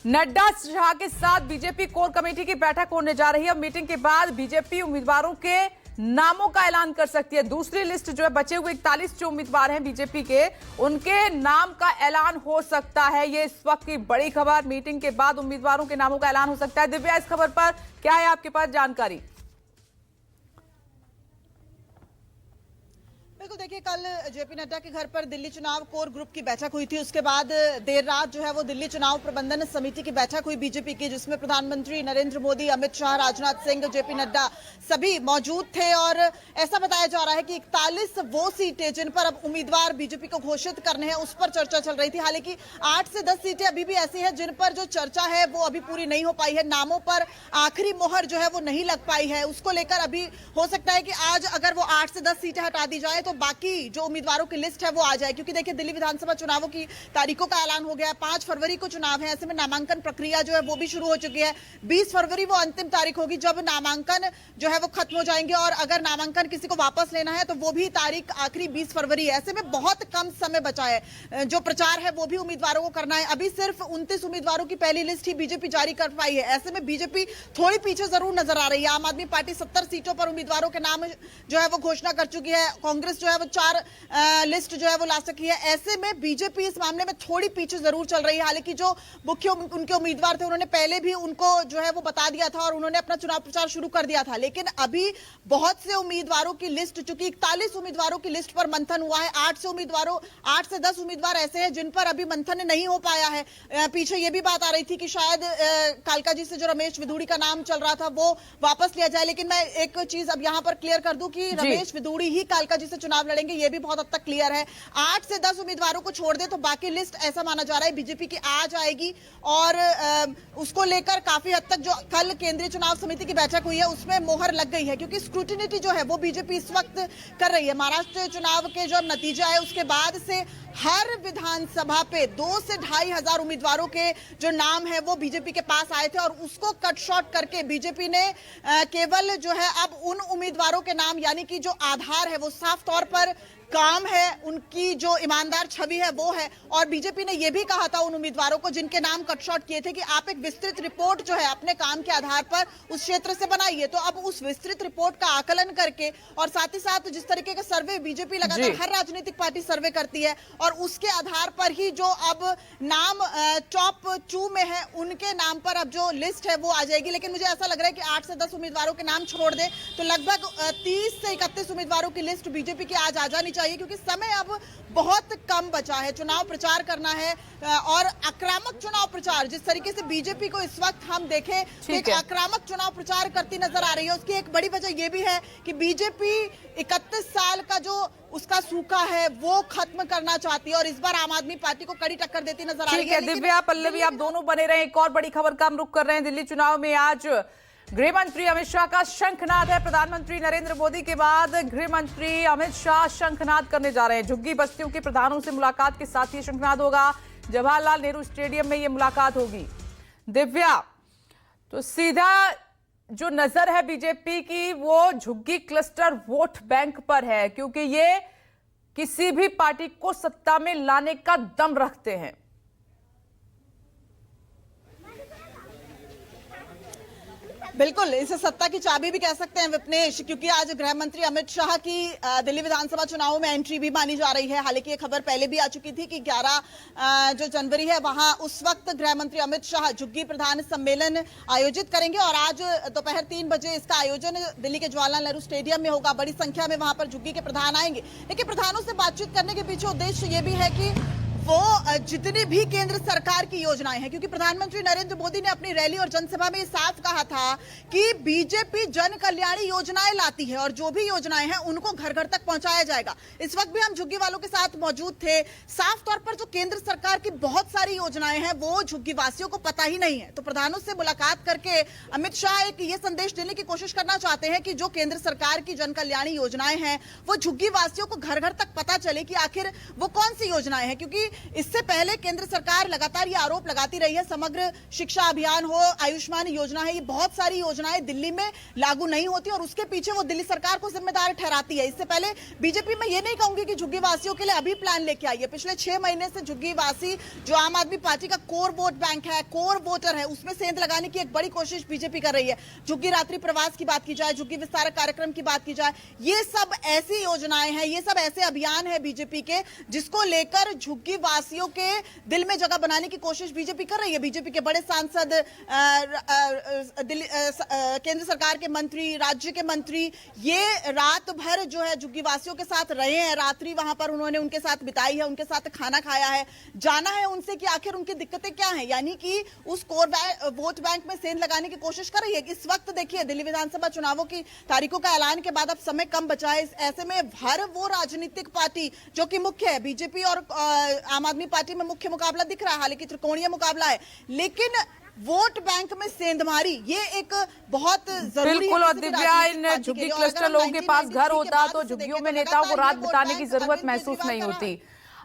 नड्डा शाह के साथ BJP core committee की बैठक होने जा रही है। मीटिंग के बाद बीजेपी उम्मीदवारों के नामों का ऐलान कर सकती है। दूसरी लिस्ट जो है, बचे हुए 41 जो उम्मीदवार हैं बीजेपी के, उनके नाम का ऐलान हो सकता है। ये इस वक्त की बड़ी खबर। मीटिंग के बाद उम्मीदवारों के नामों का ऐलान हो सकता है। दिव्या, इस खबर पर क्या है आपके पास जानकारी? बिल्कुल, देखिए, कल जेपी नड्डा के घर पर दिल्ली चुनाव कोर ग्रुप की बैठक हुई थी। उसके बाद देर रात जो है वो दिल्ली चुनाव प्रबंधन समिति की बैठक हुई बीजेपी की, जिसमें प्रधानमंत्री नरेंद्र मोदी, अमित शाह, राजनाथ सिंह, जेपी नड्डा सभी मौजूद थे। और ऐसा बताया जा रहा है कि 41 वो सीटें जिन पर अब उम्मीदवार बीजेपी को घोषित करने हैं, उस पर चर्चा चल रही थी। हालांकि 8 से 10 सीटें अभी भी ऐसी हैं जिन पर जो चर्चा है वो अभी पूरी नहीं हो पाई है। नामों पर आखिरी मोहर जो है वो नहीं लग पाई है। उसको लेकर अभी हो सकता है कि आज अगर वो 8 से 10 सीटें हटा दी जाए तो बाकी जो उम्मीदवारों की लिस्ट है वो आ जाए। क्योंकि देखिए, दिल्ली विधानसभा चुनावों की तारीखों का ऐलान हो गया है। 5 फरवरी को चुनाव है। ऐसे में नामांकन प्रक्रिया जो है वो भी शुरू हो चुकी है। 20 फरवरी वो अंतिम तारीख होगी जब नामांकन जो है वो खत्म हो जाएंगे, और अगर नामांकन किसी को वापस लेना है तो वो भी तारीख आखिरी 20 फरवरी है। ऐसे में बहुत कम समय बचा है। जो प्रचार है वो भी उम्मीदवारों को करना है। अभी सिर्फ 29 उम्मीदवारों की पहली लिस्ट ही बीजेपी जारी कर पाई है। ऐसे में बीजेपी थोड़ी पीछे जरूर नजर आ रही है। आम आदमी पार्टी 70 सीटों पर उम्मीदवारों के नाम जो है वो घोषणा कर चुकी है। कांग्रेस जो है वो 4 लिस्ट जो है वो ला सकी है। ऐसे में बीजेपी इस मामले में थोड़ी पीछे जरूर चल रही है। हालांकि जो मुख्य उनके उम्मीदवार थे उन्होंने पहले भी उनको जो है वो बता दिया था और उन्होंने अपना चुनाव प्रचार शुरू कर दिया था। लेकिन अभी बहुत से उम्मीदवारों की लिस्ट, चूंकि 41 उम्मीदवारों की लिस्ट पर मंथन हुआ है, 8 से 10 उम्मीदवार ऐसे हैं जिन पर अभी मंथन नहीं हो पाया है। पीछे ये भी बात आ रही थी कि शायद कालका जी से जो रमेश विधूड़ी का नाम चल रहा था वो वापस लिया जाए। लेकिन मैं एक चीज अब यहां पर क्लियर कर दूं कि रमेश विधूड़ी ही कालका जी से चुनाव लड़ेंगे, ये भी बहुत हद तक क्लियर है। 8 से 10 उम्मीदवारों को छोड़ दे तो बाकी लिस्ट ऐसा माना जा रहा है बीजेपी की आ जाएगी। और उसको लेकर काफी हद तक जो कल केंद्रीय चुनाव समिति की बैठक हुई है उसमें मोहर लग गई है। क्योंकि स्क्रूटिनिटी जो है वो बीजेपी इस वक्त कर रही है। महाराष्ट्र चुनाव के जो नतीजे आए उसके बाद से हर विधानसभा पे 2 से 2.5 हजार उम्मीदवारों के जो नाम है वो बीजेपी के पास आए थे, और उसको कट शॉर्ट करके बीजेपी ने केवल जो है अब उन उम्मीदवारों के नाम, यानी कि जो आधार है वो साफ तौर पर काम है, उनकी जो ईमानदार छवि है वो है। और बीजेपी ने यह भी कहा था उन उम्मीदवारों को जिनके नाम कटशॉट किए थे कि आप एक विस्तृत रिपोर्ट जो है अपने काम के आधार पर उस क्षेत्र से बनाइए। तो अब उस विस्तृत रिपोर्ट का आकलन करके, और साथ ही साथ जिस तरीके का सर्वे बीजेपी लगातार हर राजनीतिक पार्टी सर्वे करती है, और उसके आधार पर ही जो अब नाम टॉप 2 में है उनके नाम पर अब जो लिस्ट है वो आ जाएगी। लेकिन मुझे ऐसा लग रहा है कि 8 से 10 उम्मीदवारों के नाम छोड़ दे तो लगभग 30 से 31 उम्मीदवारों की लिस्ट बीजेपी की आज आ जानी चाहिए। क्योंकि समय अब बहुत कम बचा है, चुनाव प्रचार करना है, और आक्रामक चुनाव प्रचार जिस तरीके से बीजेपी को इस वक्त हम देखें एक आक्रामक चुनाव प्रचार करती नजर आ रही है। उसकी एक बड़ी वजह यह भी है कि बीजेपी 31 साल का जो उसका सूखा है वो खत्म करना चाहती है, और इस बार आम आदमी पार्टी को कड़ी टक्कर देती नजर आ रही है। दिव्या, पल्लवी, आप दोनों बने रहे। एक और बड़ी खबर का हम रुख कर रहे हैं। दिल्ली चुनाव में आज गृह मंत्री अमित शाह का शंखनाद है। प्रधानमंत्री नरेंद्र मोदी के बाद गृह मंत्री अमित शाह शंखनाद करने जा रहे हैं। झुग्गी बस्तियों के प्रधानों से मुलाकात के साथ ये शंखनाद होगा। जवाहरलाल नेहरू स्टेडियम में ये मुलाकात होगी। दिव्या, तो सीधा जो नजर है बीजेपी की वो झुग्गी क्लस्टर वोट बैंक पर है, क्योंकि ये किसी भी पार्टी को सत्ता में लाने का दम रखते हैं। बिल्कुल, इसे सत्ता की चाबी भी कह सकते हैं विपनेश, क्योंकि आज गृह मंत्री अमित शाह की दिल्ली विधानसभा चुनावों में एंट्री भी मानी जा रही है। हालांकि ये खबर पहले भी आ चुकी थी कि 11 जो जनवरी है वहां उस वक्त गृह मंत्री अमित शाह झुग्गी प्रधान सम्मेलन आयोजित करेंगे, और आज दोपहर 3 बजे इसका आयोजन दिल्ली के जवाहरलाल नेहरू स्टेडियम में होगा। बड़ी संख्या में वहां पर झुग्गी के प्रधान आएंगे। लेकिन प्रधानों से बातचीत करने के पीछे उद्देश्य ये भी है कि वो जितनी भी केंद्र सरकार की योजनाएं हैं, क्योंकि प्रधानमंत्री नरेंद्र मोदी ने अपनी रैली और जनसभा में साफ कहा था कि बीजेपी जन कल्याणी योजनाएं लाती है और जो भी योजनाएं हैं उनको घर घर तक पहुंचाया जाएगा। इस वक्त भी हम झुग्गी वालों के साथ मौजूद थे। साफ तौर पर जो केंद्र सरकार की बहुत सारी योजनाएं हैं वो झुग्गी वासियों को पता ही नहीं है। तो प्रधानों से मुलाकात करके अमित शाह एक ये संदेश देने की कोशिश करना चाहते हैं कि जो केंद्र सरकार की जन कल्याणी योजनाएं हैं वो झुग्गी वासियों को घर घर तक पता चले कि आखिर वो कौन सी योजनाएं हैं। क्योंकि इससे पहले केंद्र सरकार लगातार ये आरोप लगाती रही है, समग्र शिक्षा अभियान हो, आयुष्मान योजना है, ये बहुत सारी योजनाएं दिल्ली में लागू नहीं होती और उसके पीछे वो दिल्ली सरकार को जिम्मेदार ठहराती है। इससे पहले बीजेपी में ये नहीं कहूंगी कि झुग्गी वासियों के लिए अभी प्लान लेके आई है। पिछले 6 महीने से झुग्गी वासी जो आम आदमी पार्टी का कोर वोट बैंक है, कोर वोटर है, उसमें सेंध लगाने की एक बड़ी कोशिश बीजेपी कर रही है। झुग्गी रात्रि प्रवास की बात की जाए, झुग्गी विस्तारक कार्यक्रम की बात की जाए, ये सब ऐसी योजनाएं हैं, ये सब ऐसे अभियान है बीजेपी के जिसको लेकर झुग्गी वासियों के दिल में जगह बनाने की कोशिश बीजेपी कर रही है। बीजेपी के बड़े सांसद, केंद्र सरकार के मंत्री, राज्य के मंत्री ये रात भर जो है झुग्गी वासियों के साथ रहे हैं, रात्रि वहां पर उन्होंने उनके साथ बिताई है, उनके साथ खाना खाया है, जाना है उनसे कि आखिर उनकी दिक्कतें क्या हैं, यानी कि उस कोर वोट बैंक में सेंध लगाने की कोशिश कर रही है। इस वक्त देखिए दिल्ली विधानसभा चुनावों की तारीखों का ऐलान के बाद अब समय कम बचा है, ऐसे में हर वो राजनीतिक पार्टी जो कि मुख्य है, बीजेपी और आम आदमी पार्टी में मुख्य मुकाबला दिख रहा है, हालांकि त्रिकोणीय मुकाबला है, लेकिन वोट बैंक में सेंधमारी ये एक बहुत जरूरी बिल्कुल। और दिव्या, इन झुग्गी क्लस्टर लोगों के पास घर होता तो झुग्गियों में नेताओं को रात बिताने की जरूरत महसूस नहीं होती।